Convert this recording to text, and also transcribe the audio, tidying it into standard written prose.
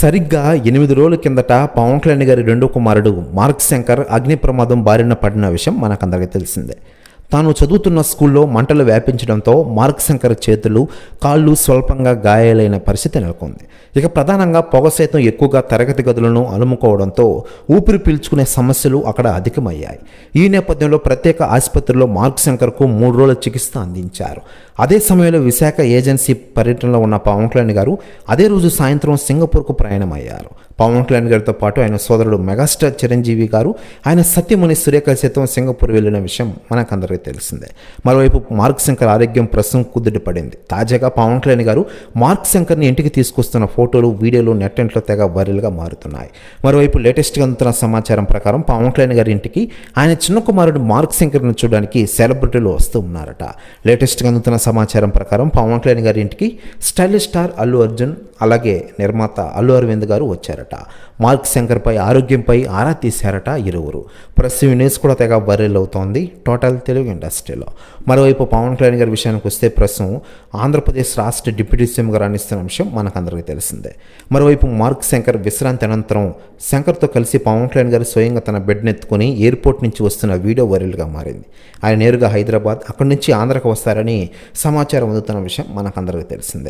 సరిగ్గా 8 రోజుల కిందట పవన్ కళ్యాణ్ గారి రెండో కుమారుడు మార్క్ శంకర్ అగ్ని ప్రమాదం బారిన పడిన విషయం మనకందరికీ తెలిసిందే. తాను చదువుతున్న స్కూల్లో మంటలు వ్యాపించడంతో మార్క్ శంకర్ చేతులు, కాళ్ళు స్వల్పంగా గాయాలైన పరిస్థితి నెలకొంది. ఇక ప్రధానంగా పొగ శాతం ఎక్కువగా తరగతి గదులను అలుముకోవడంతో ఊపిరి పీల్చుకునే సమస్యలు అక్కడ అధికమయ్యాయి. ఈ నేపథ్యంలో ప్రత్యేక ఆసుపత్రిలో మార్క్ శంకర్కు 3 రోజుల చికిత్స అందించారు. అదే సమయంలో విశాఖ ఏజెన్సీ పర్యటనలో ఉన్న పవన్ కళ్యాణ్ గారు అదే రోజు సాయంత్రం సింగపూర్కు ప్రయాణమయ్యారు. పవన్ కళ్యాణ్ గారితో పాటు ఆయన సోదరుడు మెగాస్టార్ చిరంజీవి గారు, ఆయన సత్యమణి సురేఖ సైతం సింగపూర్ వెళ్లిన విషయం మనకందరికీ తెలిసిందే. మరోవైపు మార్క్ శంకర్ ఆరోగ్యం ప్రస్తుతం కుదుట పడింది. తాజాగా పవన్ కళ్యాణ్ గారు మార్క్ శంకర్ని ఇంటికి తీసుకొస్తున్న ఫోటోలు, వీడియోలు నెట్టింట్లో తెగ వైరల్గా మారుతున్నాయి. మరోవైపు లేటెస్ట్గా అందుతున్న సమాచారం ప్రకారం పవన్ కళ్యాణ్ గారి ఇంటికి ఆయన చిన్న కుమారుడు మార్క్ శంకర్ను చూడడానికి సెలబ్రిటీలు వస్తూ ఉన్నారట. లేటెస్ట్గా అందుతున్న సమాచారం ప్రకారం పవన్ కళ్యాణ్ గారి ఇంటికి స్టైలిష్ స్టార్ అల్లు అర్జున్, అలాగే నిర్మాత అల్లు అరవింద్ గారు వచ్చారట. మార్క్ శంకర్పై ఆరోగ్యంపై ఆరా తీశారట ఇరువురు. ప్రస్తుతం న్యూస్ కూడా తెగ వైరల్ అవుతోంది టోటల్ తెలుగు ఇండస్ట్రీలో. మరోవైపు పవన్ కళ్యాణ్ గారి విషయానికి వస్తే ప్రస్తుతం ఆంధ్రప్రదేశ్ రాష్ట్ర డిప్యూటీ సీఎంగా రాణిస్తున్న విషయం మనకందరికీ తెలిసిందే. మరోవైపు మార్క్ శంకర్ విశ్రాంతి అనంతరం శంకర్తో కలిసి పవన్ కళ్యాణ్ గారు స్వయంగా తన బెడ్ని ఎత్తుకుని ఎయిర్పోర్ట్ నుంచి వస్తున్న వీడియో వైరల్గా మారింది. ఆయన నేరుగా హైదరాబాద్, అక్కడి నుంచి ఆంధ్రకు వస్తారని సమాచారం అందుతున్న విషయం మనకందరికీ తెలిసిందే.